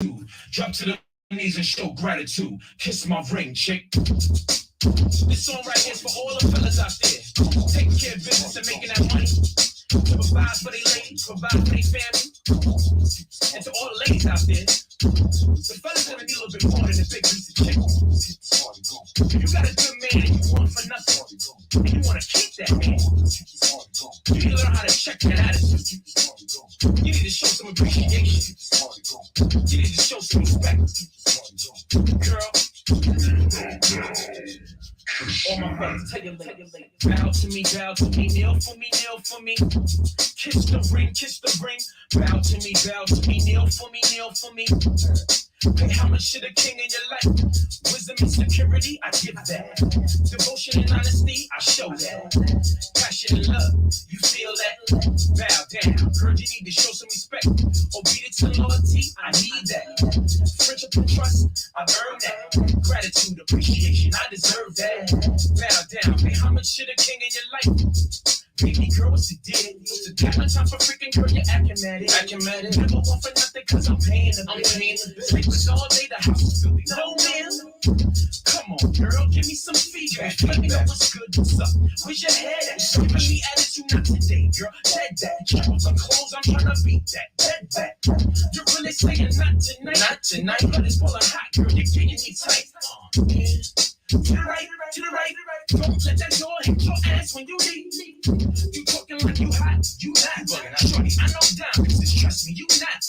Drop to the knees and show gratitude. Kiss my ring, chick. This song right here is for all the fellas out there taking care of business and making that money. To provide for their ladies, provide for their family. And to all the ladies out there, the fellas gonna need a little bit more than a big piece of chicken. If you got a good man and you want for nothing, and you want to keep that man, you need to learn how to check that attitude. You need to show some appreciation. You need to show some respect. Girl, all my brothers, tell your ladies, bow to me, kneel for me, kneel for me. Kiss the ring, bow to me, kneel for me, kneel for me. Pay homage to the king in your life. Wisdom and security, I give that. Devotion and honesty, I show that. Passion and love, you feel that? Bow down, heard you need to show some respect. Obedience and loyalty, I need that. Friendship and trust, I earned that. Gratitude, appreciation, I deserve that. Bow down, pay homage to the king in your life. Baby girl, what's the deal? So got no time for freaking girl, you're acting mad. Never want for nothing, cause I'm paying the bill. Sleepless all day, the house is filthy. No, man. Come on, girl, give me some feedback. Let me know what's good, what's up. Where's your head at? Give me attitude, not today, girl. Dead that. Check with some clothes, I'm trying to beat that. Dead that. You're really saying not tonight. Not tonight. But it's full of hot, girl, you're getting me tight. Yeah. To the right, don't let that door hit your ass when you leave. You talking like you hot, you not. Shorty, I know diamonds, just trust me, you not.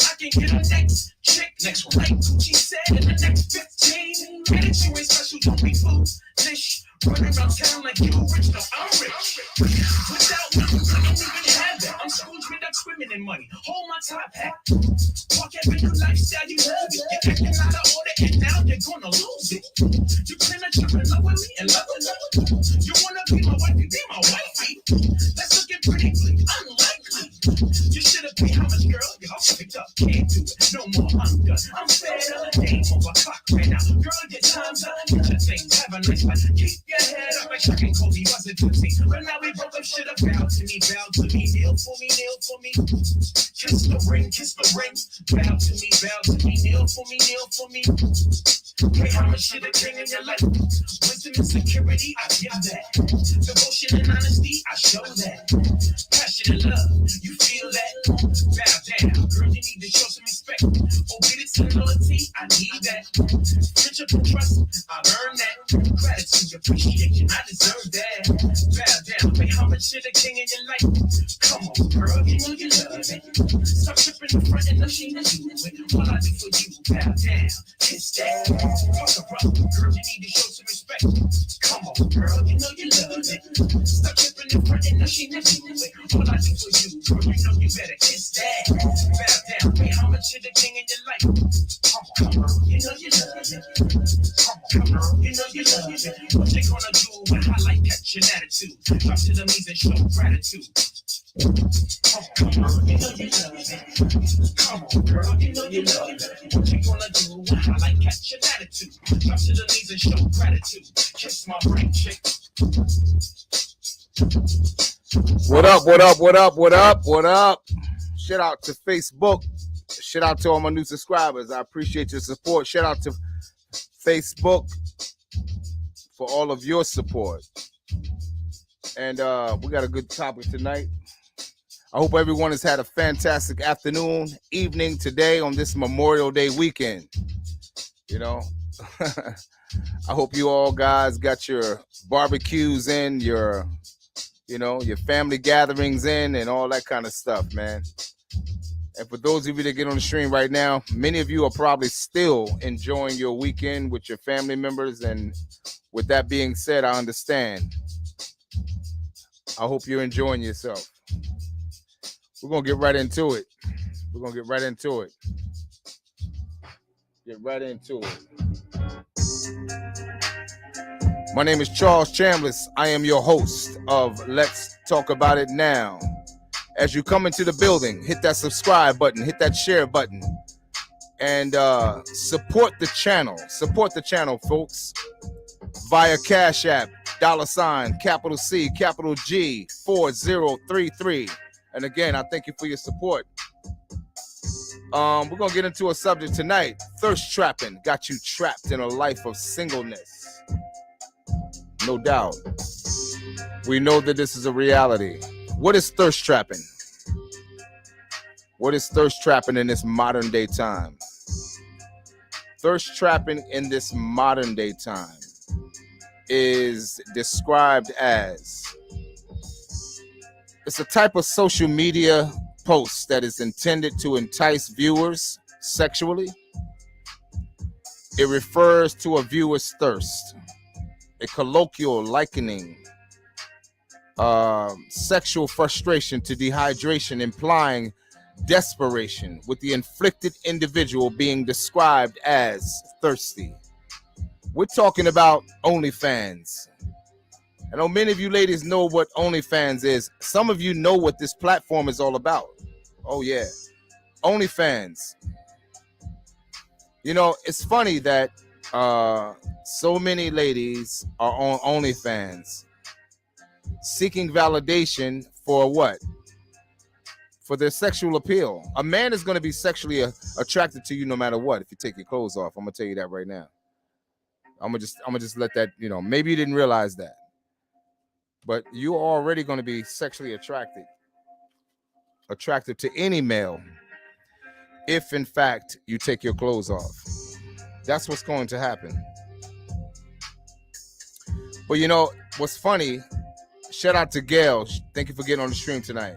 I can get a next chick, next one. Like Gucci said, in the next 15 minutes, you ain't special, don't be foolish. Running around town like you rich, no, I'm rich. Without me, I don't even have that. I'm Scrooge without swimming in money. Hold my top hat. Walk every new lifestyle, you love it. You're acting out of order, and now you're gonna lose it. You claim that you're in love with me and love with me. You wanna be my wife, you be my wifey. That's looking pretty bleak, unlikely. You should have paid how much, girl? You're all picked up, can't do it. No more, I'm done. I'm fed up, game over, clock ran out. Girl, your time's up, get your things, have a nice life. Keep your head up like Chuck and Cody wasn't too deep. But now we both up, should have bowed to me, kneel for me, kneel for me. Kiss the ring, bow to me, kneel for me, kneel for me. Pay homage to the king in your life. Wisdom and security, I give that. Devotion and honesty, I show that. Passion and love, you feel that? Bow down, girl, you need to show some respect. Obedience and loyalty, I need that. Friendship and trust, I earned that. Gratitude, appreciation, I deserve that. Bow down, pay homage to the king in your life. Come on, girl, you know you love it. Stop tripping in front and no she knows you it. All I do for you, bow down, kiss that. Talk about girl, you need to show some respect. Come on, girl, you know you love it. Stop tripping in front and no she knows you it. All I do for you, girl, you know you better kiss that. Bow down, pay homage to the king in your life. Come on, you know you love it. Come on, you know you love it. What you gonna do when I like catching attitude? Drop to the knees and show gratitude. Come on, you know you love it. Come on, girl, you know you love it. What you gonna do when I like catching attitude? Drop to the knees and show gratitude. Kiss my ring, chick. What up? Shout out to Facebook. Shout out to all my new subscribers. I appreciate your support. Shout out to Facebook for all of your support. And we got a good topic tonight. I hope everyone has had a fantastic afternoon, evening today on this Memorial Day weekend. You know, I hope you all guys got your barbecues in, your family gatherings in and all that kind of stuff, man. And for those of you that get on the stream right now, many of you are probably still enjoying your weekend with your family members. And with that being said, I understand. I hope you're enjoying yourself. We're going to get right into it. My name is Charles Chambliss. I am your host of Let's Talk About It Now. As you come into the building, hit that subscribe button, hit that share button, and support the channel. Support the channel, folks, via Cash App, $, capital C, capital G, 4033. And again, I thank you for your support. We're gonna get into a subject tonight. Thirst trapping got you trapped in a life of singleness. No doubt. We know that this is a reality. What is thirst trapping? What is thirst trapping in this modern day time? Thirst trapping in this modern day time is described as, it's a type of social media post that is intended to entice viewers sexually. It refers to a viewer's thirst, a colloquial likening sexual frustration to dehydration, implying desperation, with the inflicted individual being described as thirsty. We're talking about OnlyFans. I know many of you ladies know what OnlyFans is. Some of you know what this platform is all about. Oh yeah, OnlyFans. You know, it's funny that so many ladies are on OnlyFans seeking validation for what? For their sexual appeal. A man is going to be sexually attracted to you no matter what if you take your clothes off. I'm gonna tell you that right now. I'm gonna just let that, you know, maybe you didn't realize that, but you're already going to be sexually attracted to any male if in fact you take your clothes off. That's what's going to happen. But you know what's funny, shout out to Gail, thank you for getting on the stream tonight.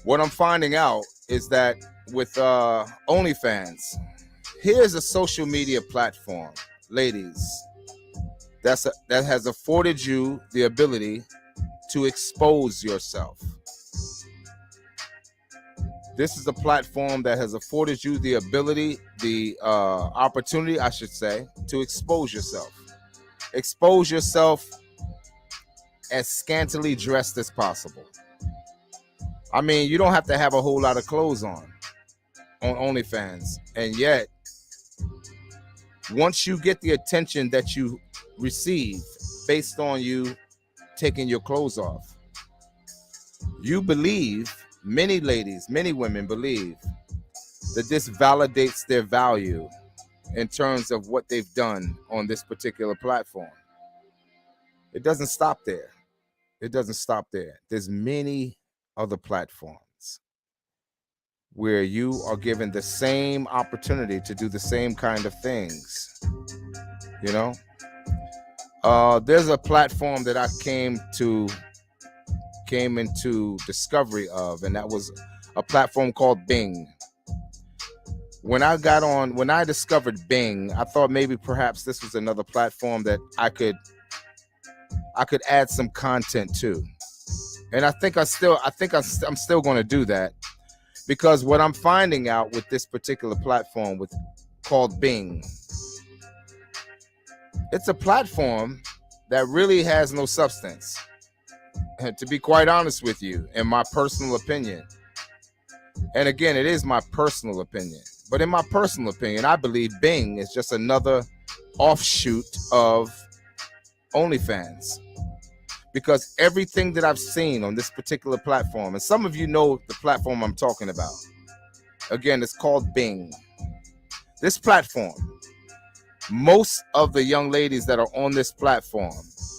What I'm finding out is that with OnlyFans, here's a social media platform, ladies, that has afforded you the ability to expose yourself. This is a platform that has afforded you the ability, the opportunity, I should say, to expose yourself. Expose yourself as scantily dressed as possible. I mean, you don't have to have a whole lot of clothes on OnlyFans. And yet, once you get the attention that you receive based on you taking your clothes off, you believe, many ladies, many women believe that this validates their value in terms of what they've done on this particular platform. It doesn't stop there. It doesn't stop there. There's many other platforms where you are given the same opportunity to do the same kind of things. You know, there's a platform that I came into discovery of, and that was a platform called Bing. When I discovered Bing, I thought maybe perhaps this was another platform that I could add some content to. And I'm still going to do that, because what I'm finding out with this particular platform called Bing, it's a platform that really has no substance. And to be quite honest with you, in my personal opinion, and again, it is my personal opinion, but in my personal opinion, I believe Bing is just another offshoot of OnlyFans. Because everything that I've seen on this particular platform, and some of you know the platform I'm talking about, again, it's called Bing. This platform, most of the young ladies that are on this platform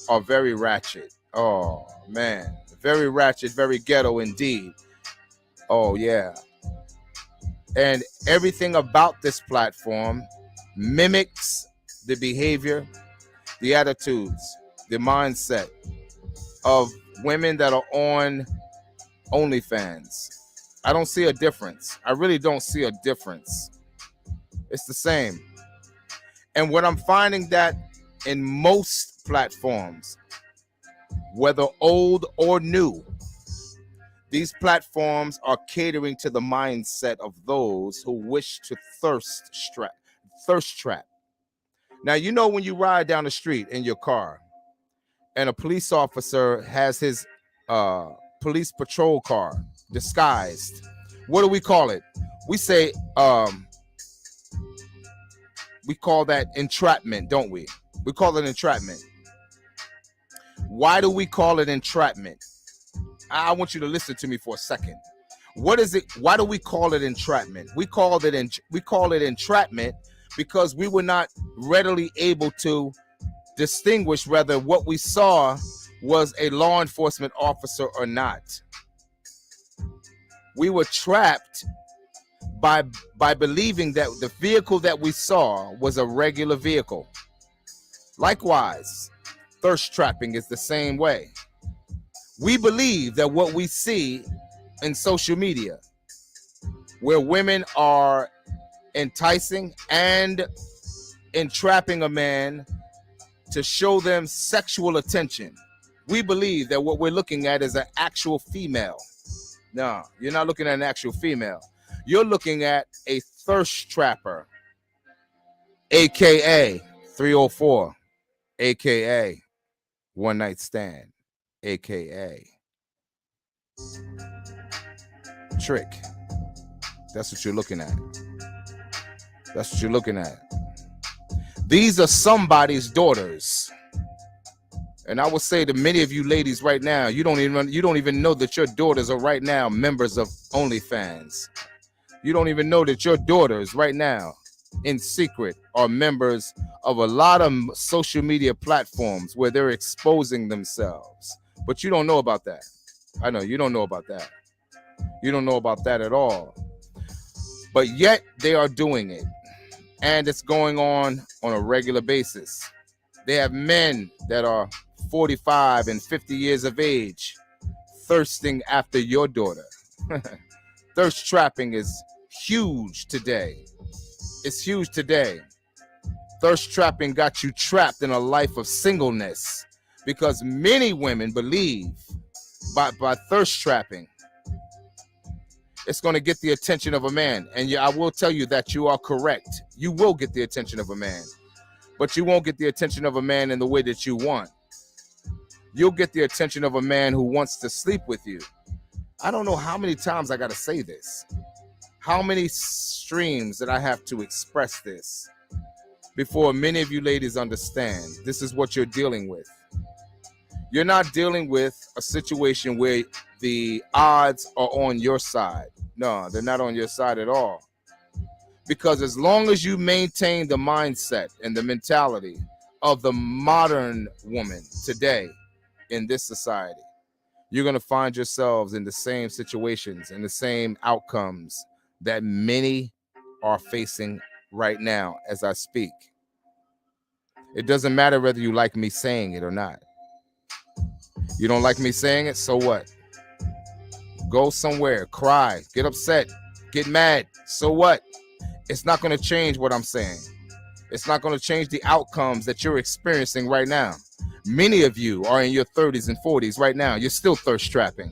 are very ratchet. Oh man, very ratchet, very ghetto indeed. Oh yeah. And everything about this platform mimics the behavior, the attitudes, the mindset of women that are on OnlyFans. I don't see a difference. I really don't see a difference. It's the same. And what I'm finding that in most platforms, whether old or new, these platforms are catering to the mindset of those who wish to thirst trap. Now, you know, when you ride down the street in your car and a police officer has his police patrol car disguised, what do we call it? We say, we call that entrapment, don't we? We call it entrapment. Why do we call it entrapment? I want you to listen to me for a second. What is it? Why do we call it entrapment? We call it entrapment because we were not readily able to distinguish whether what we saw was a law enforcement officer or not. We were trapped by believing that the vehicle that we saw was a regular vehicle. Likewise, thirst trapping is the same way. We believe that what we see in social media, where women are enticing and entrapping a man to show them sexual attention, we believe that what we're looking at is an actual female. No, you're not looking at an actual female. You're looking at a thirst trapper, aka 304, aka one night stand, aka trick. That's what you're looking at. That's what you're looking at. These are somebody's daughters. And I would say to many of you ladies right now, you don't even know that your daughters are right now members of OnlyFans. You don't even know that your daughters right now in secret are members of a lot of social media platforms where they're exposing themselves. But you don't know about that. I know you don't know about that. You don't know about that at all. But yet they are doing it. And it's going on a regular basis. They have men that are 45 and 50 years of age thirsting after your daughter. Thirst trapping is huge today. It's huge today. Thirst trapping got you trapped in a life of singleness because many women believe by thirst trapping, it's going to get the attention of a man. And I will tell you that you are correct. You will get the attention of a man, but you won't get the attention of a man in the way that you want. You'll get the attention of a man who wants to sleep with you. I don't know how many times I got to say this. How many streams that I have to express this before many of you ladies understand this is what you're dealing with. You're not dealing with a situation where the odds are on your side. No, they're not on your side at all. Because as long as you maintain the mindset and the mentality of the modern woman today in this society, you're going to find yourselves in the same situations and the same outcomes that many are facing right now as I speak. It doesn't matter whether you like me saying it or not. You don't like me saying it, so what? Go somewhere, cry, get upset, get mad, so what? It's not going to change what I'm saying. It's not going to change the outcomes that you're experiencing right now. Many of you are in your 30s and 40s right now. You're still thirst trapping.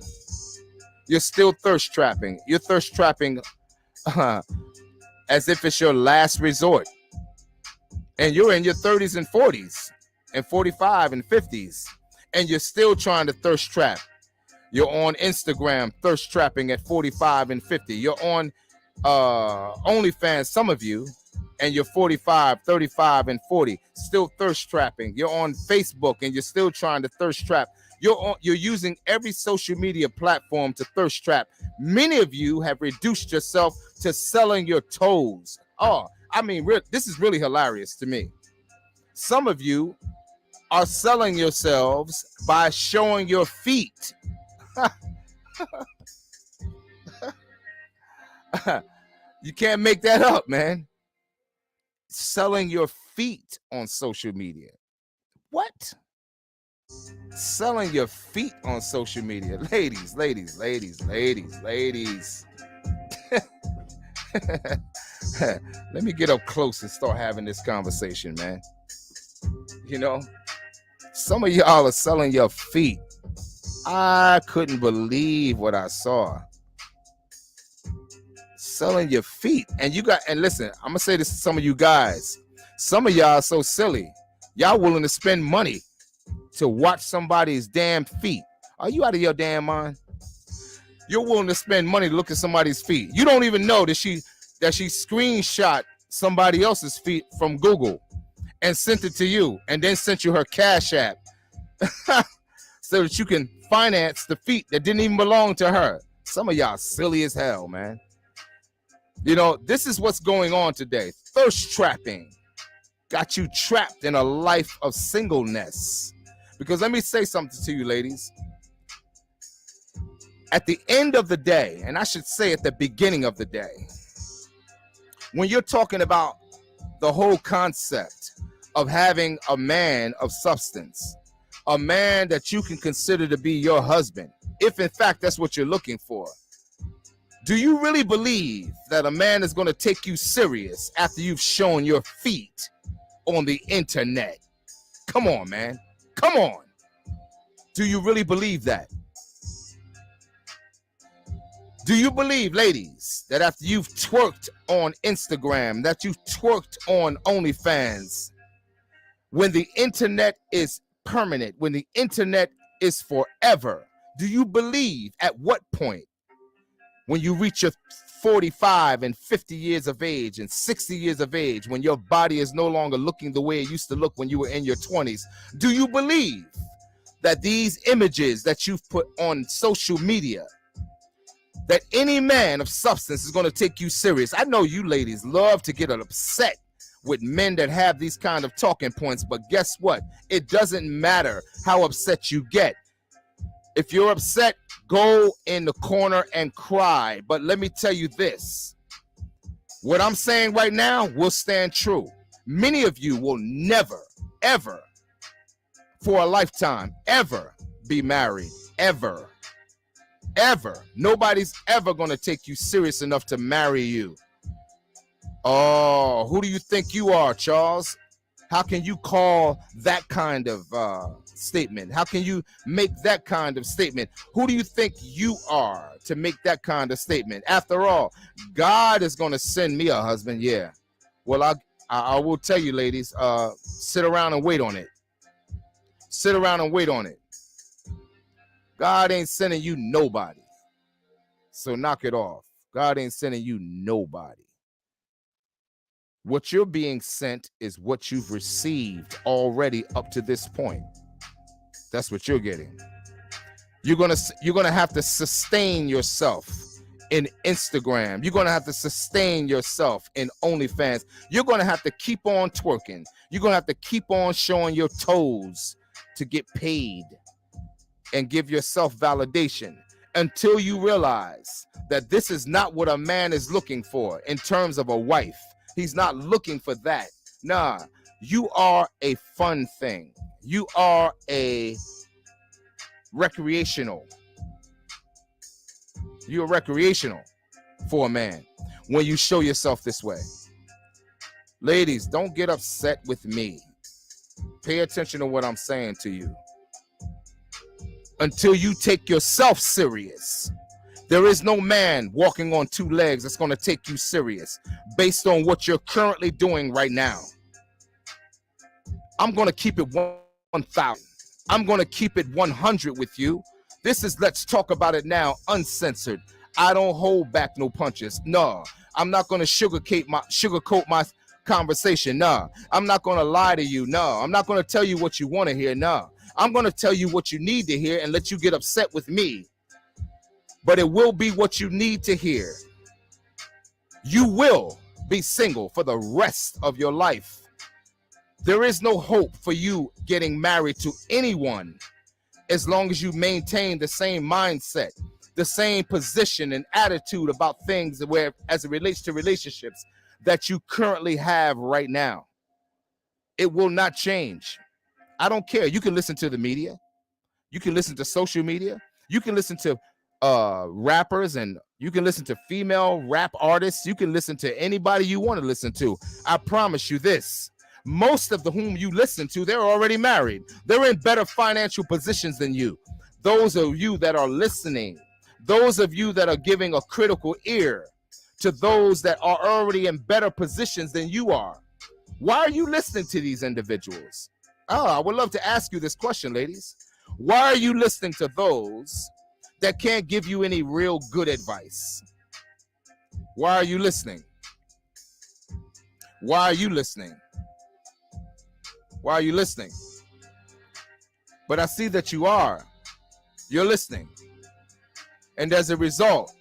You're still thirst trapping. You're thirst trapping as if it's your last resort. And you're in your 30s and 40s and 45 and 50s. And you're still trying to thirst trap. You're on Instagram thirst trapping at 45 and 50. You're on OnlyFans, some of you, and you're 45, 35, and 40, still thirst trapping. You're on Facebook and you're still trying to thirst trap. You're using every social media platform to thirst trap. Many of you have reduced yourself to selling your toes. Oh, I mean, this is really hilarious to me. Some of you are selling yourselves by showing your feet. You can't make that up, man. Selling your feet on social media. What? Selling your feet on social media. Ladies. Let me get up close and start having this conversation, man. You know, some of y'all are selling your feet. I couldn't believe what I saw. Selling your feet. And listen, I'm gonna say this to some of you guys. Some of y'all are so silly. Y'all willing to spend money to watch somebody's damn feet. Are you out of your damn mind? You're willing to spend money to look at somebody's feet. You don't even know that she screenshot somebody else's feet from Google and sent it to you, and then sent you her Cash App so that you can finance the feet that didn't even belong to her. Some of y'all silly as hell, man. You know, this is what's going on today. Thirst trapping got you trapped in a life of singleness. Because let me say something to you, ladies. At the end of the day, and I should say at the beginning of the day, when you're talking about the whole concept of having a man of substance, a man that you can consider to be your husband, if in fact that's what you're looking for, do you really believe that a man is going to take you serious after you've shown your feet on the internet? Come on, man. Come on. Do you really believe that? Do you believe, ladies, that after you've twerked on Instagram, that you've twerked on OnlyFans, when the internet is permanent, when the internet is forever, do you believe at what point, when you reach your 45 and 50 years of age and 60 years of age, when your body is no longer looking the way it used to look when you were in your 20s, do you believe that these images that you've put on social media, that any man of substance is going to take you serious? I know you ladies love to get upset with men that have these kind of talking points, but guess what? It doesn't matter how upset you get. If you're upset, go in the corner and cry. But let me tell you this. What I'm saying right now will stand true. Many of you will never, ever, for a lifetime, ever be married. Ever. Ever. Nobody's ever going to take you serious enough to marry you. Oh, who do you think you are, Charles? How can you call that kind of statement? How can you make that kind of statement? Who do you think you are to make that kind of statement? After all, God is going to send me a husband. Yeah. Well, I will tell you, ladies, sit around and wait on it. Sit around and wait on it. God ain't sending you nobody. So knock it off. God ain't sending you nobody. What you're being sent is what you've received already up to this point. That's what you're getting. You're gonna have to sustain yourself in Instagram. You're gonna have to sustain yourself in OnlyFans. You're gonna have to keep on twerking. You're gonna have to keep on showing your toes to get paid and give yourself validation until you realize that this is not what a man is looking for in terms of a wife. He's not looking for that. Nah, you are a fun thing. You are a recreational. You're recreational for a man when you show yourself this way. Ladies, don't get upset with me. Pay attention to what I'm saying to you. Until you take yourself serious, there is no man walking on two legs that's going to take you serious based on what you're currently doing right now. I'm going to keep it 1,000. I'm going to keep it 100 with you. This is Let's Talk About It Now, uncensored. I don't hold back no punches. No, I'm not going to sugarcoat my conversation. No, I'm not going to lie to you. No, I'm not going to tell you what you want to hear. No, I'm going to tell you what you need to hear and let you get upset with me. But it will be what you need to hear. You will be single for the rest of your life. There is no hope for you getting married to anyone as long as you maintain the same mindset, the same position and attitude about things where, as it relates to relationships, that you currently have right now. It will not change. I don't care. You can listen to the media. You can listen to social media. You can listen to rappers, and you can listen to female rap artists. You can listen to anybody you want to listen to. I promise you this. Most of whom you listen to, they're already married. They're in better financial positions than you. Those of you that are listening, those of you that are giving a critical ear to those that are already in better positions than you are, why are you listening to these individuals? Oh, I would love to ask you this question, ladies. Why are you listening to those that can't give you any real good advice? Why are you listening? Why are you listening? Why are you listening? But I see that you are. You're listening. And as a result,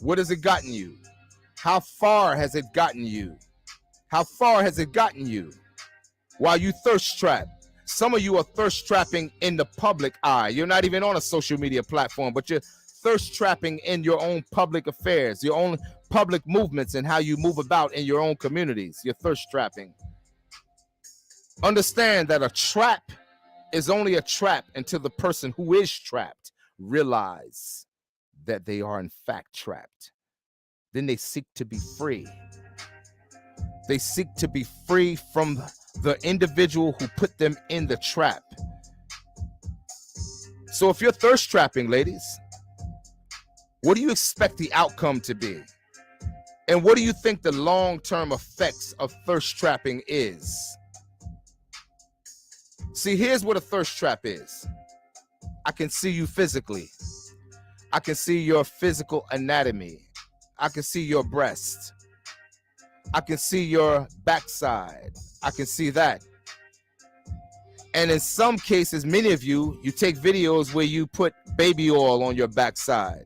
what has it gotten you? How far has it gotten you? How far has it gotten you? While you thirst trap. Some of you are thirst trapping in the public eye. You're not even on a social media platform, but you're thirst trapping in your own public affairs, your own public movements, and how you move about in your own communities. You're thirst trapping. Understand that a trap is only a trap until the person who is trapped realize that they are in fact trapped. Then they seek to be free. They seek to be free from the individual who put them in the trap. So if you're thirst trapping, ladies, what do you expect the outcome to be? And what do you think the long-term effects of thirst trapping is? See, here's what a thirst trap is. I can see you physically. I can see your physical anatomy. I can see your breast. I can see your backside. I can see that. And in some cases, many of you take videos where you put baby oil on your backside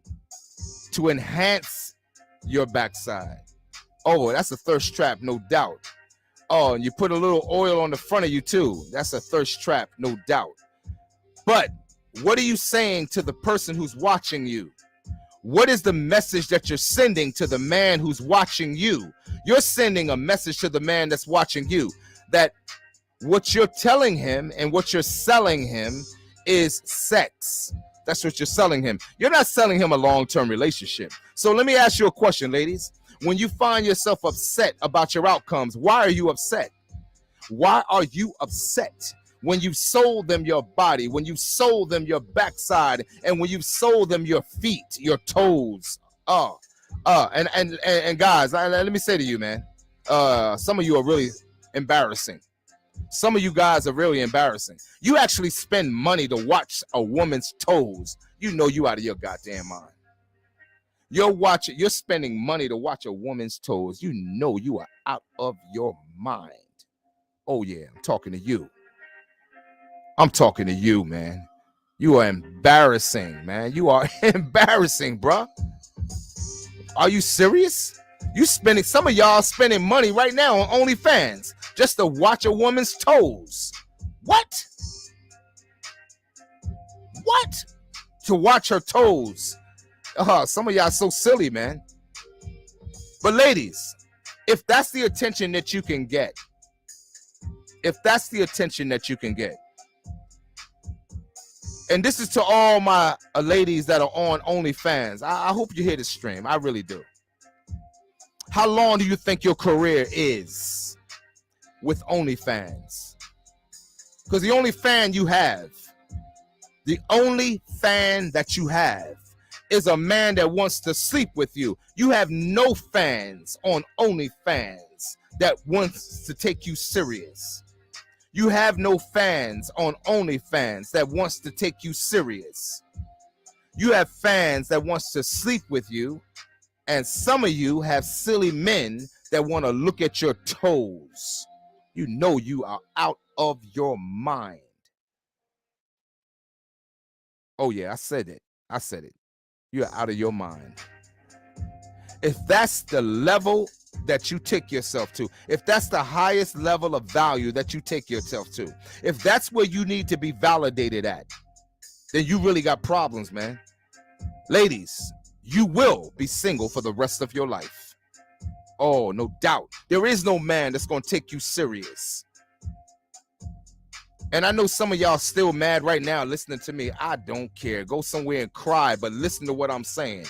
to enhance your backside. Oh, that's a thirst trap, no doubt. Oh, and you put a little oil on the front of you too. That's a thirst trap, no doubt. But what are you saying to the person who's watching you? What is the message that you're sending to the man who's watching you? You're sending a message to the man that's watching you that what you're telling him and what you're selling him is sex. That's what you're selling him. You're not selling him a long-term relationship. So let me ask you a question, ladies. When you find yourself upset about your outcomes, why are you upset? Why are you upset? When you've sold them your body, when you've sold them your backside, and when you've sold them your feet, your toes. And guys, let me say to you, man, some of you are really embarrassing. Some of you guys are really embarrassing. You actually spend money to watch a woman's toes. You know you out of your goddamn mind. You're spending money to watch a woman's toes. You know you are out of your mind. Oh yeah, I'm talking to you. I'm talking to you, man. You are embarrassing, man. You are embarrassing, bruh. Are you serious? Some of y'all spending money right now on OnlyFans just to watch a woman's toes. What? What? To watch her toes. Some of y'all so silly, man. But ladies, if that's the attention that you can get, and this is to all my ladies that are on OnlyFans. I hope you hear this stream. I really do. How long do you think your career is with OnlyFans? Because the only fan that you have is a man that wants to sleep with you. You have no fans on OnlyFans that wants to take you serious. You have no fans on OnlyFans that wants to take you serious. You have fans that wants to sleep with you, and some of you have silly men that want to look at your toes. You know you are out of your mind. Oh yeah, I said it. You're out of your mind. If that's the level that you take yourself to, if that's the highest level of value that you take yourself to, if that's where you need to be validated at, then you really got problems, man. Ladies, you will be single for the rest of your life. Oh, no doubt. There is no man that's going to take you serious. And I know some of y'all still mad right now listening to me. I don't care. Go somewhere and cry, but listen to what I'm saying.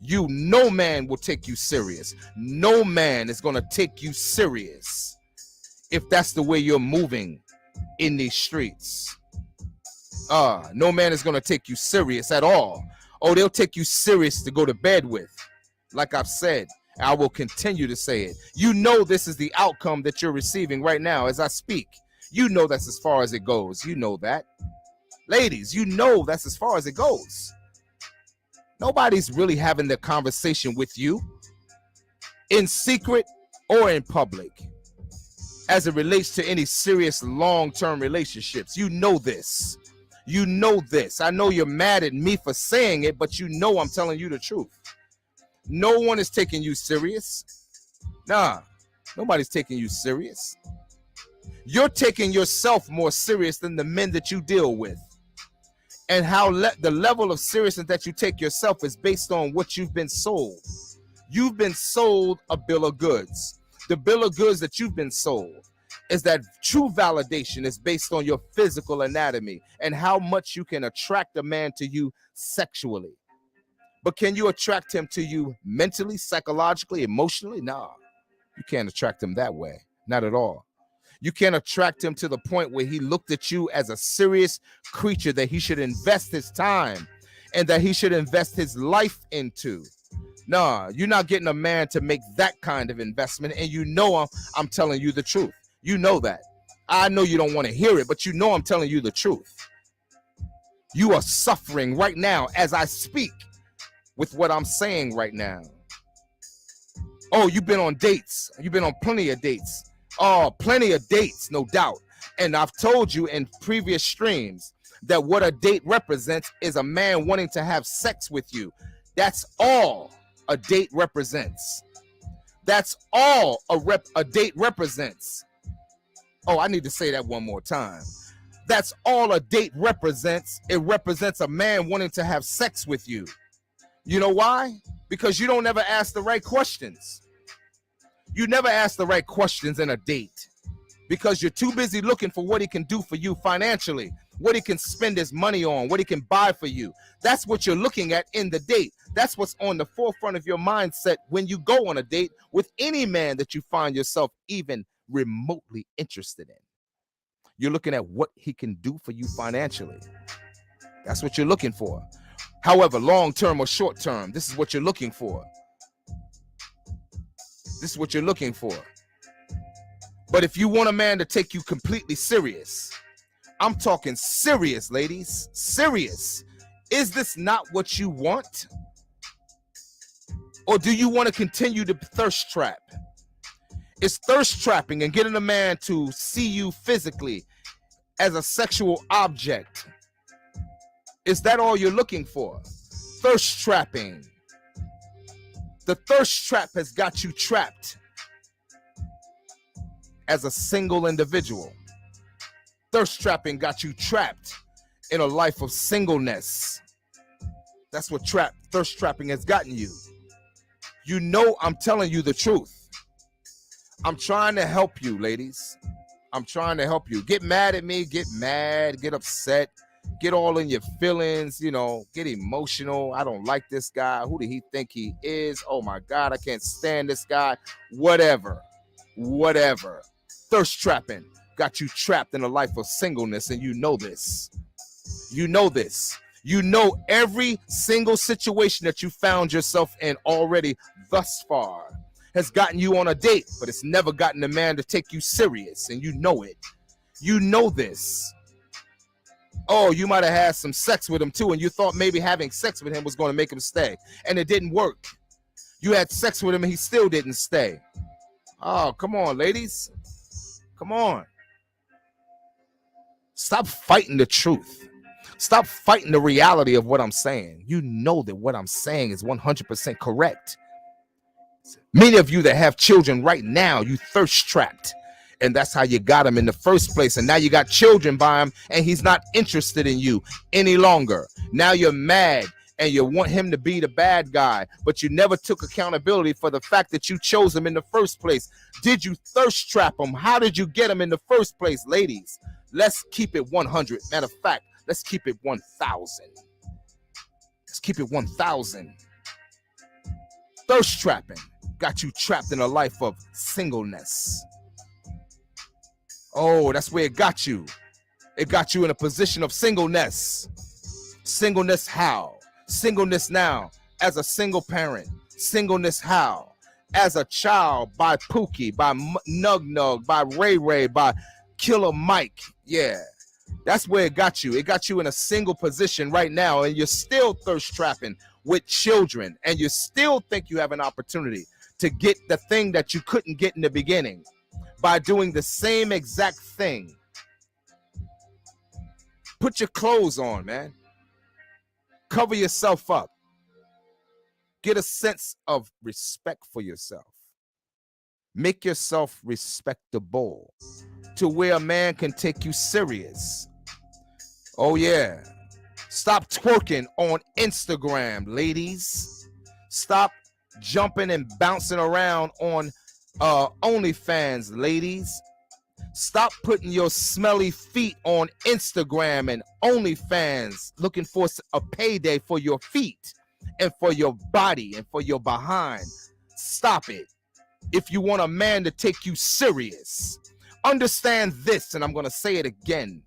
No man will take you serious. No man is going to take you serious if that's the way you're moving in these streets. No man is going to take you serious at all. Oh, they'll take you serious to go to bed with. Like I've said, I will continue to say it. You know this is the outcome that you're receiving right now as I speak. You know that's as far as it goes. You know that. Ladies, you know that's as far as it goes. Nobody's really having the conversation with you in secret or in public as it relates to any serious long-term relationships. You know this. You know this. I know you're mad at me for saying it, but you know I'm telling you the truth. No one is taking you serious. Nah, nobody's taking you serious. You're taking yourself more serious than the men that you deal with. And how the level of seriousness that you take yourself is based on what you've been sold. You've been sold a bill of goods. The bill of goods that you've been sold is that true validation is based on your physical anatomy and how much you can attract a man to you sexually. But can you attract him to you mentally, psychologically, emotionally? Nah, you can't attract him that way. Not at all. You can't attract him to the point where he looked at you as a serious creature that he should invest his time and that he should invest his life into. Nah, you're not getting a man to make that kind of investment, and you know I'm telling you the truth. You know that. I know you don't want to hear it, but you know I'm telling you the truth. You are suffering right now as I speak with what I'm saying right now. Oh, you've been on dates. You've been on plenty of dates. Oh, plenty of dates, no doubt. And I've told you in previous streams that what a date represents is a man wanting to have sex with you. That's all a date represents. That's all a date represents. Oh, I need to say that one more time. That's all a date represents. It represents a man wanting to have sex with you. You know why? Because you don't ever ask the right questions. You never ask the right questions in a date because you're too busy looking for what he can do for you financially, what he can spend his money on, what he can buy for you. That's what you're looking at in the date. That's what's on the forefront of your mindset when you go on a date with any man that you find yourself even remotely interested in. You're looking at what he can do for you financially. That's what you're looking for. However, long term or short term, this is what you're looking for. This is what you're looking for. But if you want a man to take you completely serious, I'm talking serious, ladies, serious. Is this not what you want? Or do you want to continue to thirst trap? Is thirst trapping and getting a man to see you physically as a sexual object, is that all you're looking for? Thirst trapping. The thirst trap has got you trapped as a single individual. Thirst trapping got you trapped in a life of singleness. That's what thirst trapping has gotten you. You know I'm telling you the truth. I'm trying to help you, ladies. I'm trying to help you. Get mad at me, get mad, get upset, get all in your feelings, get emotional. I don't like this guy. Who did he think he is? Oh my God, I can't stand this guy. Whatever. Thirst trapping got you trapped in a life of singleness, and you know this. You know this. You know every single situation that you found yourself in already thus far has gotten you on a date, but it's never gotten a man to take you serious, and you know it. You know this. Oh, you might have had some sex with him too, and you thought maybe having sex with him was going to make him stay, and it didn't work. You had sex with him, and he still didn't stay. Oh, come on, ladies. Come on. Stop fighting the truth. Stop fighting the reality of what I'm saying. You know that what I'm saying is 100% correct. Many of you that have children right now, you thirst trapped. And that's how you got him in the first place. And now you got children by him, and he's not interested in you any longer. Now you're mad and you want him to be the bad guy, but you never took accountability for the fact that you chose him in the first place. Did you thirst trap him? How did you get him in the first place, ladies? Let's keep it 100. Matter of fact, let's keep it 1,000. Let's keep it 1,000. Thirst trapping got you trapped in a life of singleness. Oh, that's where it got you. It got you in a position of singleness. Singleness how? Singleness now as a single parent. Singleness how? As a child by Pookie, by Nug Nug, by Ray Ray, by Killer Mike. Yeah, that's where it got you. It got you in a single position right now, and you're still thirst trapping with children, and you still think you have an opportunity to get the thing that you couldn't get in the beginning by doing the same exact thing. Put your clothes on, man. Cover yourself up. Get a sense of respect for yourself. Make yourself respectable to where a man can take you serious. Oh, yeah. Stop twerking on Instagram, ladies. Stop jumping and bouncing around on OnlyFans, ladies. Stop putting your smelly feet on Instagram and OnlyFans looking for a payday for your feet and for your body and for your behind. Stop it. If you want a man to take you serious, understand this, and I'm going to say it again.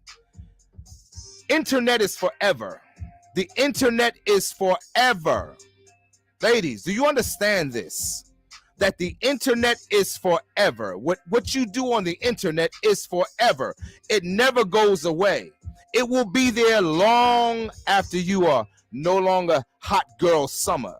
Internet is forever. The internet is forever. Ladies, do you understand this? That the internet is forever. What you do on the internet is forever. It never goes away. It will be there long after you are no longer hot girl summer.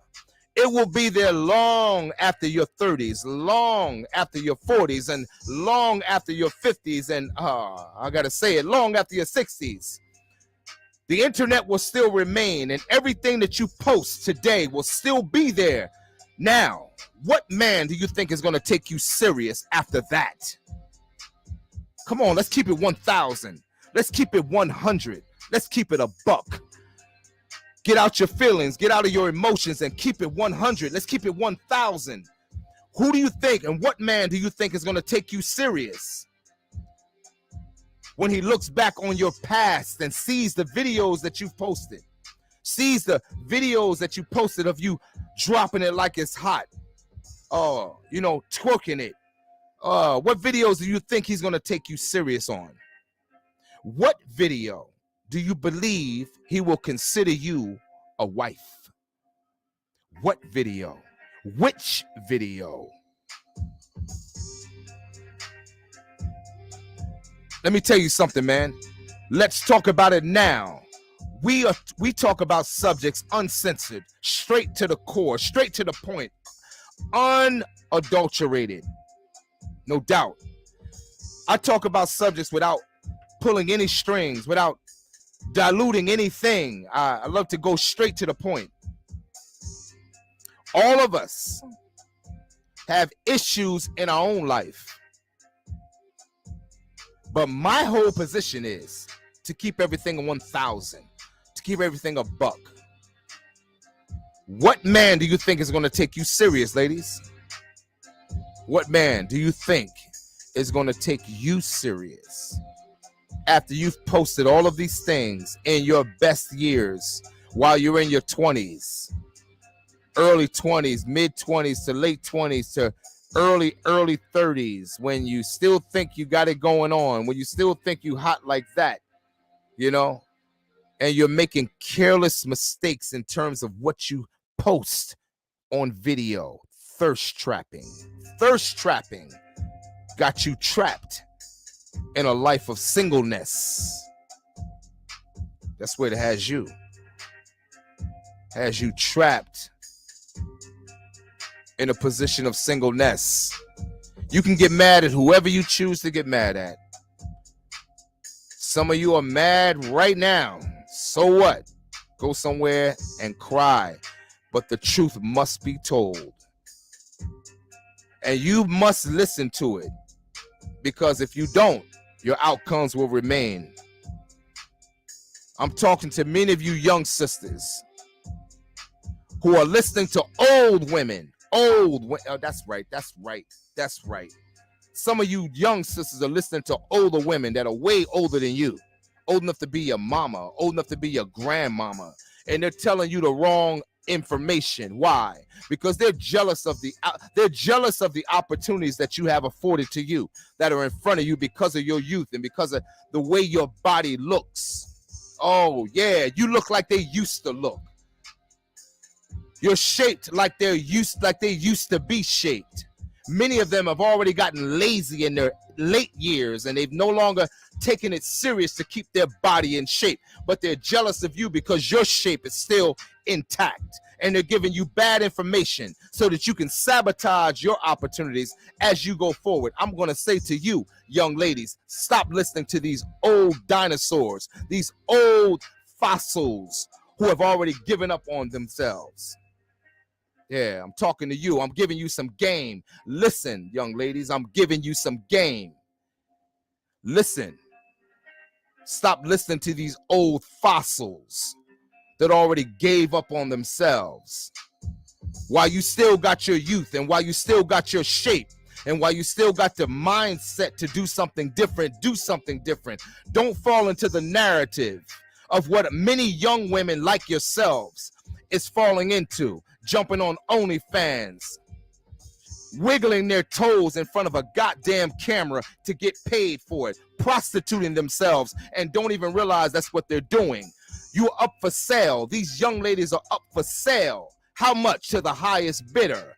It will be there long after your 30s, long after your 40s, and long after your 50s, and I gotta say it, long after your 60s. The internet will still remain, and everything that you post today will still be there. Now, what man do you think is going to take you serious after that? Come on, let's keep it 1,000. Let's keep it 100. Let's keep it a buck. Get out your feelings, get out of your emotions, and keep it 100. Let's keep it 1,000. Who do you think and what man do you think is going to take you serious when he looks back on your past and sees the videos that you've posted, sees the videos that you posted of you dropping it like it's hot, twerking it? What videos do you think he's going to take you serious on? What video do you believe he will consider you a wife? What video? Which video? Let me tell you something, man. Let's talk about it now. We talk about subjects uncensored, straight to the core, straight to the point, unadulterated. No doubt. I talk about subjects without pulling any strings, without diluting anything. I love to go straight to the point. All of us have issues in our own life. But my whole position is to keep everything 1,000, to keep everything a buck. What man do you think is going to take you serious, ladies? What man do you think is going to take you serious after you've posted all of these things in your best years while you're in your 20s, early 20s, mid 20s to late 20s to early 30s, when you still think you got it going on, when you still think you hot like that, and you're making careless mistakes in terms of what you post on video. Thirst trapping got you trapped in a life of singleness. That's where it has you trapped in a position of singleness. You can get mad at whoever you choose to get mad at. Some of you are mad right now. So what? Go somewhere and cry. But the truth must be told. And you must listen to it. Because if you don't, your outcomes will remain. I'm talking to many of you young sisters who are listening to old women. Oh, that's right. Some of you young sisters are listening to older women that are way older than you, old enough to be your mama, old enough to be your grandmama, and they're telling you the wrong information. Why? Because they're jealous of the opportunities that you have afforded to you, that are in front of you because of your youth and because of the way your body looks. Oh yeah, you look like they used to look. You're shaped like they used to be shaped. Many of them have already gotten lazy in their late years, and they've no longer taken it serious to keep their body in shape. But they're jealous of you because your shape is still intact, and they're giving you bad information so that you can sabotage your opportunities as you go forward. I'm going to say to you, young ladies, stop listening to these old dinosaurs, these old fossils who have already given up on themselves. Yeah, I'm talking to you. I'm giving you some game. Listen, young ladies, I'm giving you some game. Listen. Stop listening to these old fossils that already gave up on themselves. While you still got your youth, and while you still got your shape, and while you still got the mindset to do something different, do something different. Don't fall into the narrative of what many young women like yourselves is falling into, jumping on OnlyFans, wiggling their toes in front of a goddamn camera to get paid for it, prostituting themselves, and don't even realize that's what they're doing. You're up for sale. These young ladies are up for sale. How much? To the highest bidder.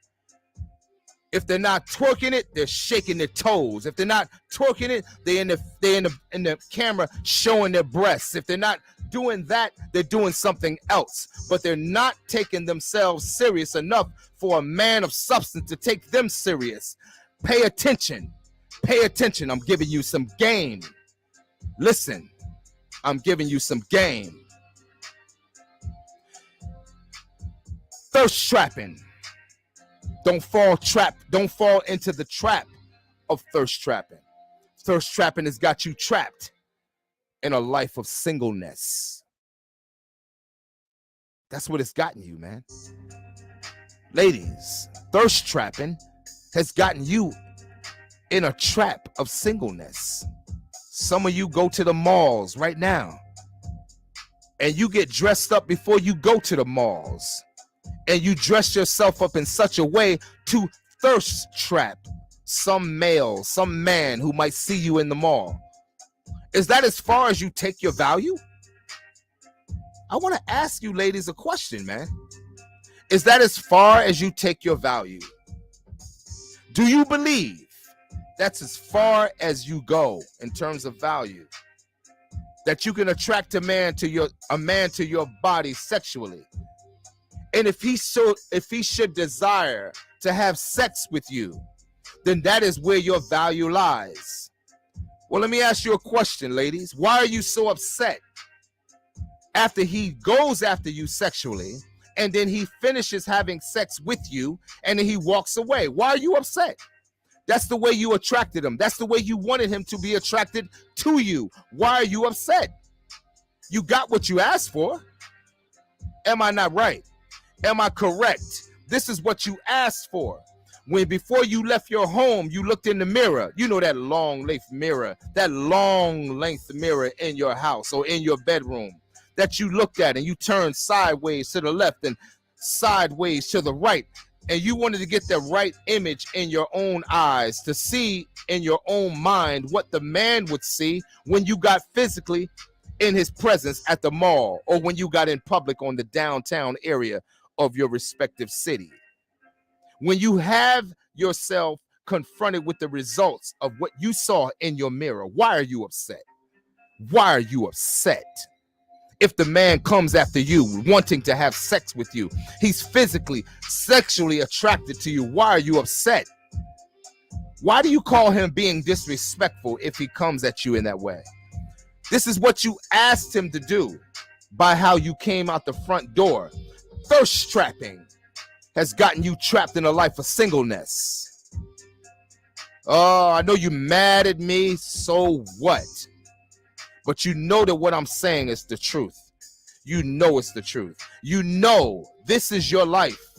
If they're not twerking it, they're shaking their toes. If they're not twerking it, they're in the camera showing their breasts. If they're not doing that, they're doing something else. But they're not taking themselves serious enough for a man of substance to take them serious. Pay attention. Pay attention. I'm giving you some game. Listen, I'm giving you some game. Thirst trapping. Don't fall into the trap of thirst trapping. Thirst trapping has got you trapped in a life of singleness. That's what it's gotten you, man. Ladies, thirst trapping has gotten you in a trap of singleness. Some of you go to the malls right now, and you get dressed up before you go to the malls. And you dress yourself up in such a way to thirst trap some male, some man who might see you in the mall. Is that as far as you take your value? I want to ask you ladies a question, man. Is that as far as you take your value? Do you believe that's as far as you go in terms of value? That you can attract a man to your body sexually? And if he should desire to have sex with you, then that is where your value lies. Well, let me ask you a question, ladies. Why are you so upset after he goes after you sexually, and then he finishes having sex with you, and then he walks away? Why are you upset? That's the way you attracted him. That's the way you wanted him to be attracted to you. Why are you upset? You got what you asked for. Am I not right? Am I correct? This is what you asked for. When before you left your home, you looked in the mirror. You know that long length mirror in your house or in your bedroom that you looked at, and you turned sideways to the left and sideways to the right. And you wanted to get the right image in your own eyes, to see in your own mind what the man would see when you got physically in his presence at the mall, or when you got in public on the downtown area of your respective city. When you have yourself confronted with the results of what you saw in your mirror, why are you upset? Why are you upset? If the man comes after you, wanting to have sex with you, he's physically, sexually attracted to you, why are you upset? Why do you call him being disrespectful if he comes at you in that way? This is what you asked him to do by how you came out the front door. Thirst trapping has gotten you trapped in a life of singleness. Oh, I know you're mad at me, so what? But you know that what I'm saying is the truth. You know it's the truth. You know this is your life.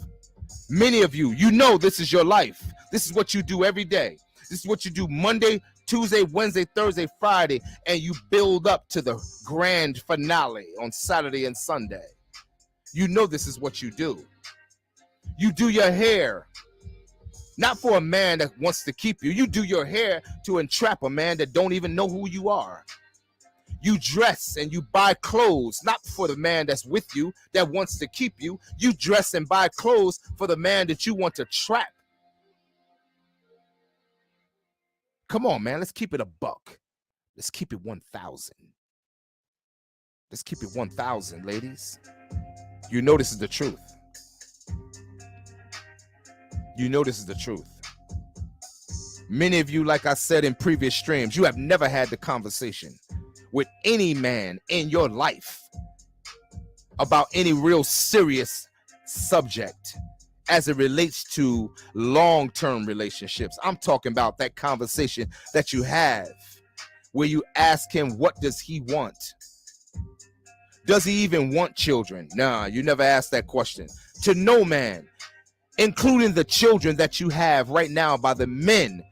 Many of you, you know this is your life. This is what you do every day. This is what you do Monday, Tuesday, Wednesday, Thursday, Friday, and you build up to the grand finale on Saturday and Sunday. You know this is what you do. You do your hair, not for a man that wants to keep you. You do your hair to entrap a man that don't even know who you are. You dress and you buy clothes, not for the man that's with you, that wants to keep you. You dress and buy clothes for the man that you want to trap. Come on, man, let's keep it a buck. Let's keep it 1,000. Let's keep it 1,000, ladies. You know this is the truth. You know this is the truth. Many of you, like I said in previous streams, you have never had the conversation with any man in your life about any real serious subject as it relates to long-term relationships. I'm talking about that conversation that you have where you ask him, what does he want? Does he even want children? Nah, you never asked that question. To no man, including the children that you have right now by the men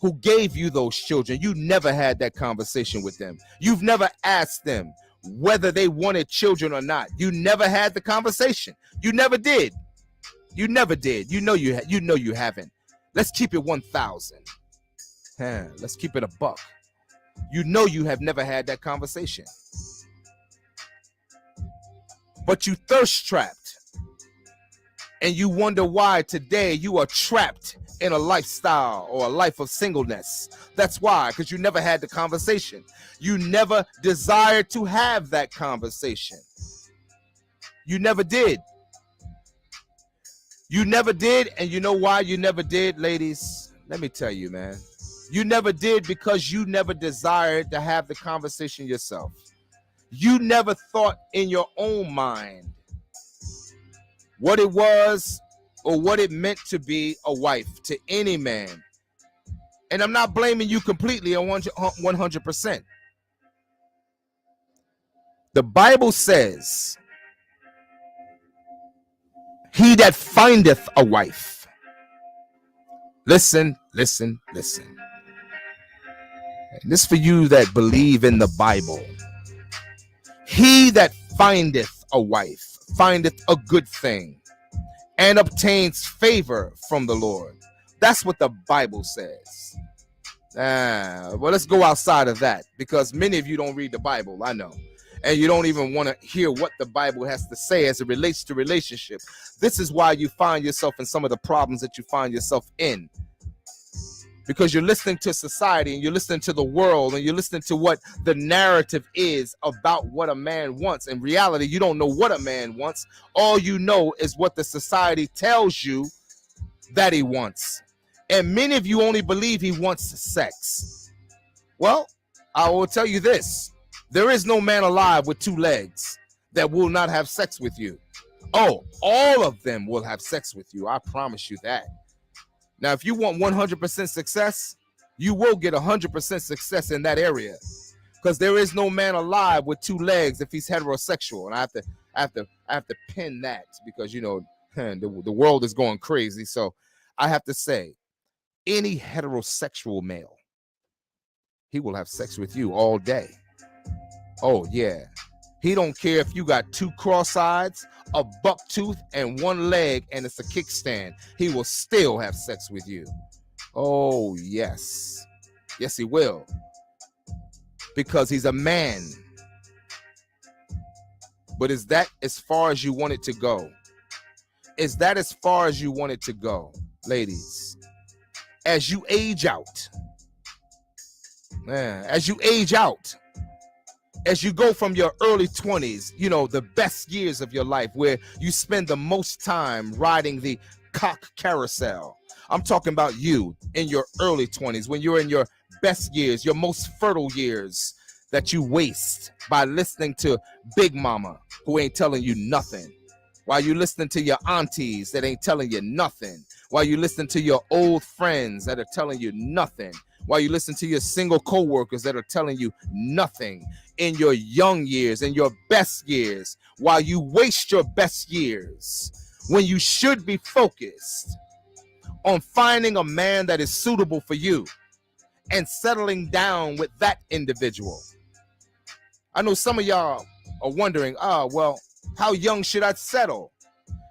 who gave you those children. You never had that conversation with them. You've never asked them whether they wanted children or not. You never had the conversation. You never did. You never did. You know you haven't. Let's keep it 1,000. Let's keep it a buck. You know you have never had that conversation. But you thirst trapped. And you wonder why today you are trapped in a lifestyle or a life of singleness. That's why, because you never had the conversation. You never desired to have that conversation. You never did. You never did, and you know why you never did, ladies? Let me tell you, man. You never did because you never desired to have the conversation yourself. You never thought in your own mind what it was or what it meant to be a wife to any man. And I'm not blaming you completely on 100%. The Bible says, he that findeth a wife. Listen, listen, listen. And this for you that believe in the Bible. He that findeth a wife findeth a good thing and obtains favor from the Lord. That's what the Bible says. Well, let's go outside of that, because many of you don't read the Bible, I know. And you don't even want to hear what the Bible has to say as it relates to relationship. This is why you find yourself in some of the problems that you find yourself in. Because you're listening to society and you're listening to the world and you're listening to what the narrative is about what a man wants. In reality, you don't know what a man wants. All you know is what the society tells you that he wants. And many of you only believe he wants sex. Well, I will tell you this. There is no man alive with two legs that will not have sex with you. Oh, all of them will have sex with you. I promise you that. Now, if you want 100% success, you will get 100% success in that area, because there is no man alive with two legs if he's heterosexual. And I have to pin that, because you know the world is going crazy. So I have to say, any heterosexual male, he will have sex with you all day. Oh yeah. He don't care if you got two cross-eyeds, a buck tooth, and one leg, and it's a kickstand. He will still have sex with you. Oh, yes. Yes, he will. Because he's a man. But is that as far as you want it to go? Is that as far as you want it to go, ladies? As you age out, as you go from your early 20s, you know, the best years of your life, where you spend the most time riding the cock carousel. I'm talking about you in your early 20s, when you're in your best years, your most fertile years, that you waste by listening to Big Mama, who ain't telling you nothing, while you listening to your aunties that ain't telling you nothing, while you listen to your old friends that are telling you nothing, while you listen to your single co-workers that are telling you nothing. In your young years, in your best years, while you waste your best years, when you should be focused on finding a man that is suitable for you and settling down with that individual. I know some of y'all are wondering, well, how young should I settle?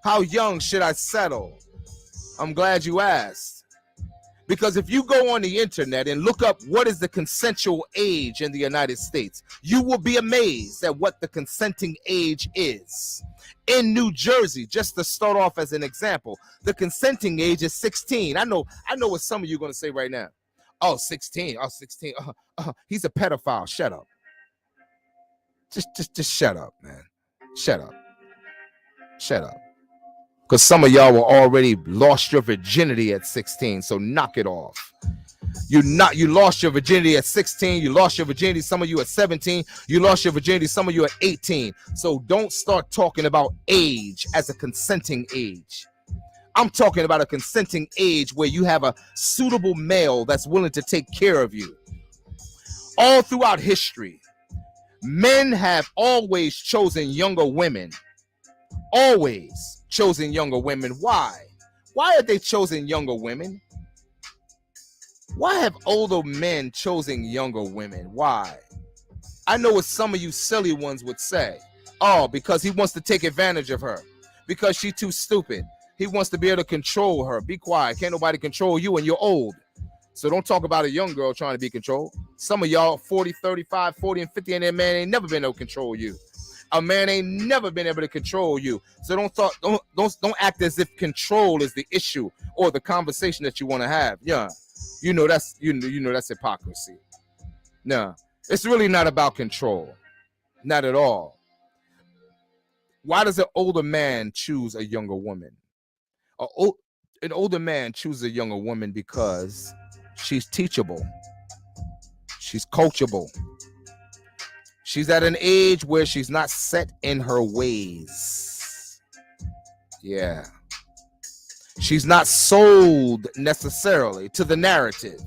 How young should I settle? I'm glad you asked. Because if you go on the internet and look up what is the consensual age in the United States, you will be amazed at what the consenting age is. In New Jersey, just to start off as an example, the consenting age is 16. I know what some of you are going to say right now. Oh, 16. Oh, 16. He's a pedophile. Shut up. Just shut up, man. Shut up. Shut up. Because some of y'all were already lost your virginity at 16, so knock it off. You lost your virginity at 16, you lost your virginity, some of you at 17, you lost your virginity, some of you at 18. So don't start talking about age as a consenting age. I'm talking about a consenting age where you have a suitable male that's willing to take care of you. All throughout history, men have always chosen younger women. Always chosen younger women. Why? Why have they chosen younger women? Why have older men chosen younger women? Why? I know what some of you silly ones would say. Oh, because he wants to take advantage of her. Because she's too stupid. He wants to be able to control her. Be quiet. Can't nobody control you and you're old. So don't talk about a young girl trying to be controlled. Some of y'all 40, 35, 40, and 50, and that man ain't never been able to control you. A man ain't never been able to control you. So don't act as if control is the issue or the conversation that you want to have. Yeah. You know that's hypocrisy. No, it's really not about control. Not at all. Why does an older man choose a younger woman? An older man chooses a younger woman because she's teachable. She's coachable. She's at an age where she's not set in her ways. Yeah. She's not sold necessarily to the narrative,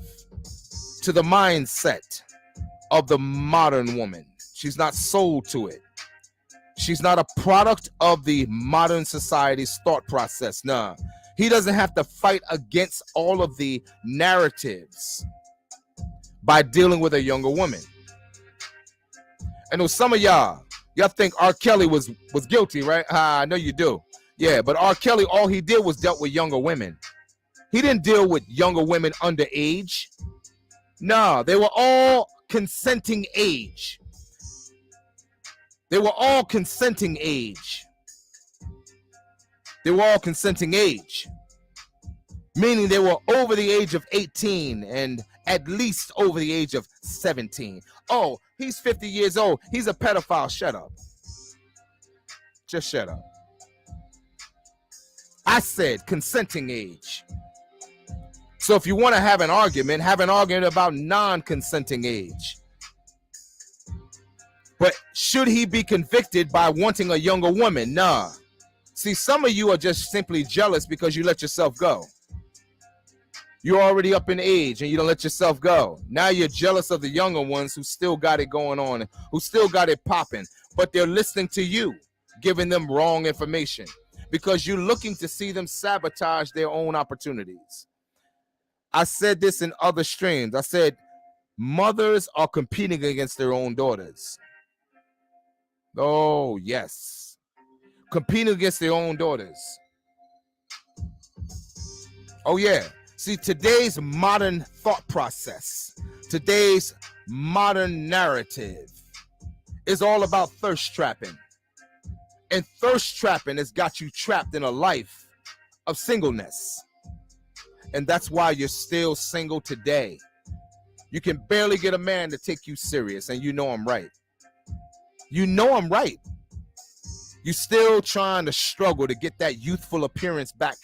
to the mindset of the modern woman. She's not sold to it. She's not a product of the modern society's thought process. Nah, he doesn't have to fight against all of the narratives by dealing with a younger woman. I know some of y'all think R. Kelly was guilty, right? I know you do. Yeah, but R. Kelly, all he did was dealt with younger women. He didn't deal with younger women underage. No, they were all consenting age. They were all consenting age. They were all consenting age. Meaning they were over the age of 18 and at least over the age of 17. Oh, he's 50 years old. He's a pedophile. Shut up. Just shut up. I said consenting age. So if you want to have an argument about non-consenting age. But should he be convicted by wanting a younger woman? Nah. See, some of you are just simply jealous because you let yourself go. You're already up in age and you don't let yourself go. Now you're jealous of the younger ones who still got it going on, who still got it popping, but they're listening to you, giving them wrong information because you're looking to see them sabotage their own opportunities. I said this in other streams. I said mothers are competing against their own daughters. Oh, yes. Competing against their own daughters. Oh, yeah. See, today's modern thought process, today's modern narrative is all about thirst trapping. And thirst trapping has got you trapped in a life of singleness. And that's why you're still single today. You can barely get a man to take you serious, and you know I'm right. You know I'm right. You're still trying to struggle to get that youthful appearance back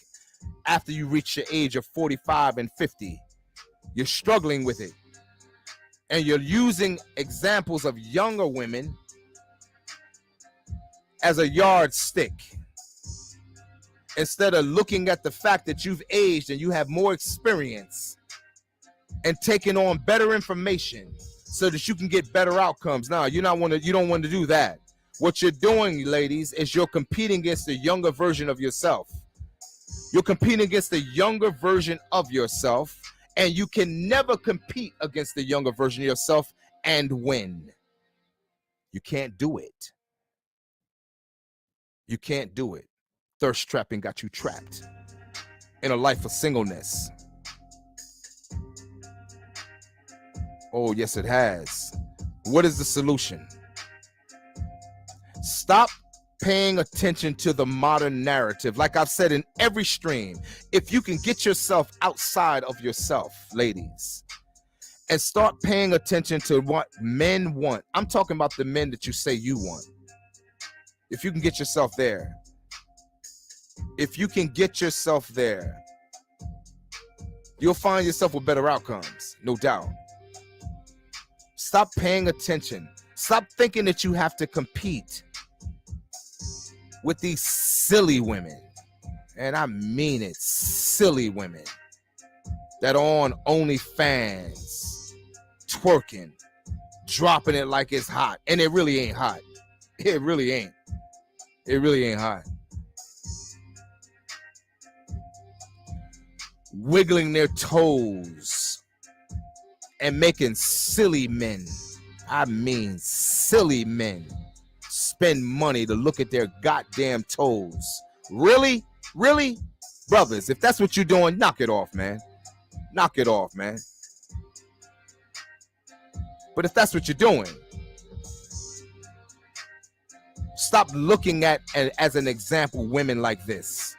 after you reach your age of 45 and 50. You're struggling with it. And you're using examples of younger women as a yardstick instead of looking at the fact that you've aged and you have more experience and taking on better information so that you can get better outcomes. Now, you don't want to do that. What you're doing, ladies, is you're competing against a younger version of yourself. You're competing against the younger version of yourself, and you can never compete against the younger version of yourself and win. You can't do it. You can't do it. Thirst trapping got you trapped in a life of singleness. Oh, yes, it has. What is the solution? Stop paying attention to the modern narrative. Like I've said in every stream, if you can get yourself outside of yourself, ladies, and start paying attention to what men want. I'm talking about the men that you say you want. If you can get yourself there, If you can get yourself there, you'll find yourself with better outcomes, no doubt. Stop paying attention. Stop thinking that you have to compete with these silly women. And I mean it, silly women that are on OnlyFans, twerking, dropping it like it's hot. And it really ain't hot. It really ain't. It really ain't hot. Wiggling their toes and making silly men, I mean silly men, spend money to look at their goddamn toes. Really? Really? Brothers, if that's what you're doing, knock it off, man. Knock it off, man. But if that's what you're doing, stop looking at, as an example, women like this.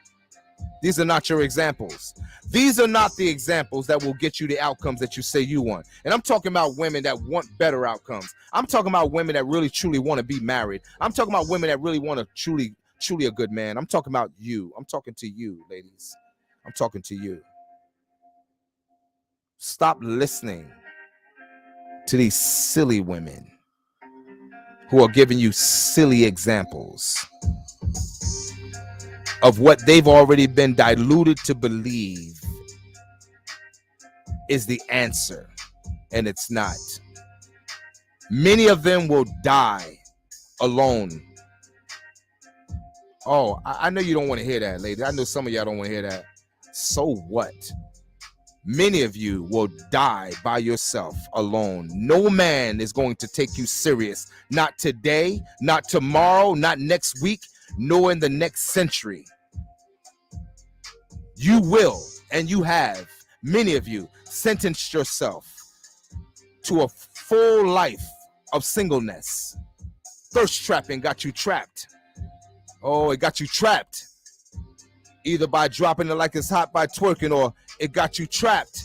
These are not your examples. These are not the examples that will get you the outcomes that you say you want. And I'm talking about women that want better outcomes. I'm talking about women that really, truly want to be married. I'm talking about women that really want to truly a good man. I'm talking about you. I'm talking to you, ladies. I'm talking to you. Stop listening to these silly women who are giving you silly examples of what they've already been diluted to believe is the answer, and it's not. Many of them will die alone. Oh, I know you don't want to hear that, lady. I know some of y'all don't want to hear that. So what? Many of you will die by yourself alone. No man is going to take you serious. Not today, not tomorrow, not next week, nor in the next century. You will, and you have, many of you, sentenced yourself to a full life of singleness. Thirst trapping got you trapped. Oh, it got you trapped. Either by dropping it like it's hot by twerking, or it got you trapped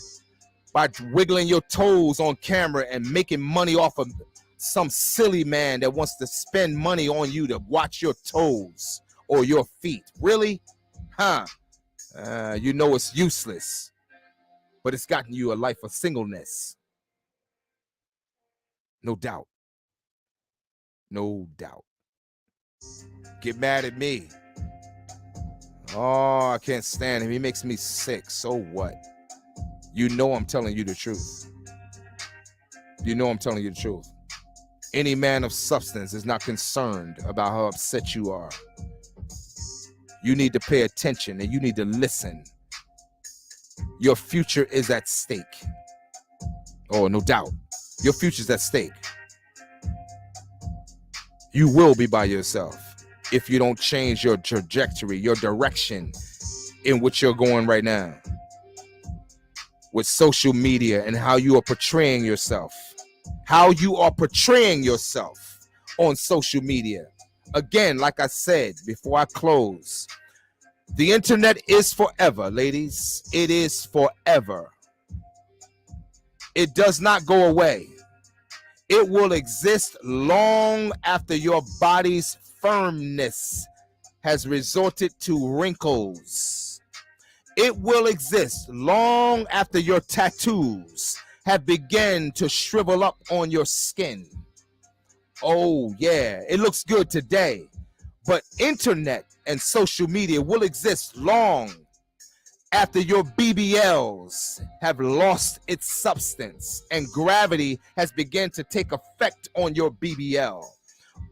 by wiggling your toes on camera and making money off of some silly man that wants to spend money on you to watch your toes or your feet. Really? Huh? You know it's useless, but it's gotten you a life of singleness. No doubt. No doubt. Get mad at me. Oh, I can't stand him. He makes me sick. So what? You know I'm telling you the truth. You know I'm telling you the truth. Any man of substance is not concerned about how upset you are. You need to pay attention and you need to listen. Your future is at stake. Oh, no doubt. Your future's at stake. You will be by yourself if you don't change your trajectory, your direction in which you're going right now. With social media and how you are portraying yourself. How you are portraying yourself on social media. Again, like I said before I close, the internet is forever, ladies. It is forever. It does not go away. It will exist long after your body's firmness has resorted to wrinkles. It will exist long after your tattoos have begun to shrivel up on your skin. Oh yeah, it looks good today, but internet and social media will exist long after your BBLs have lost its substance and gravity has begun to take effect on your BBL.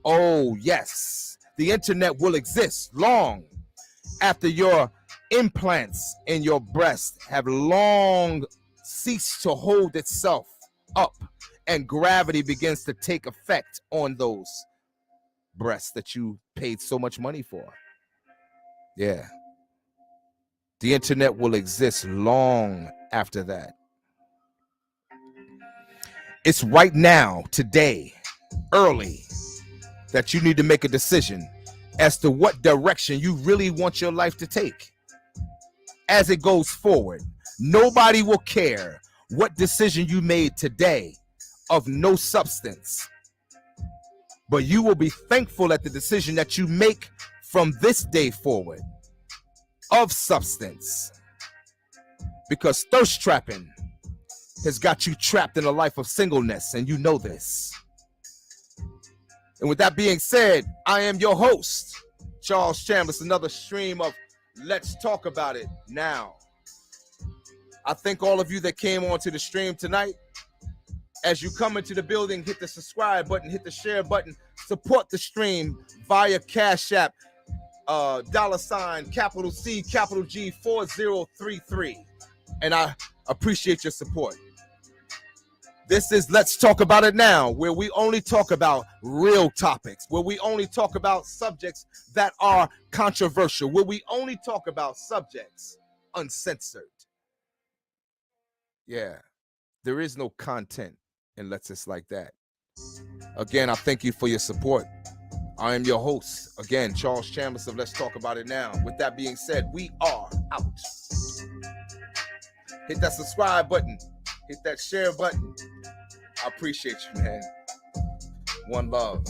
Oh yes, the internet will exist long after your implants in your breast have long ceased to hold itself up and gravity begins to take effect on those breasts that you paid so much money for. Yeah. The internet will exist long after that. It's right now, today, early, that you need to make a decision as to what direction you really want your life to take. As it goes forward, nobody will care what decision you made today of no substance. But you will be thankful at the decision that you make from this day forward. of substance. Because thirst trapping has got you trapped in a life of singleness, and you know this. And with that being said, I am your host, Charles Chambliss, another stream of Let's Talk About It Now. I thank all of you that came onto the stream tonight. As you come into the building, hit the subscribe button, hit the share button, support the stream via Cash App, $, capital C, capital G, 4033. And I appreciate your support. This is Let's Talk About It Now, where we only talk about real topics, where we only talk about subjects that are controversial, where we only talk about subjects uncensored. Yeah, there is no content unless it's like that. Again, I thank you for your support. I am your host, again, Charles Chambliss of Let's Talk About It Now. With that being said, we are out. Hit that subscribe button. Hit that share button. I appreciate you, man. One love.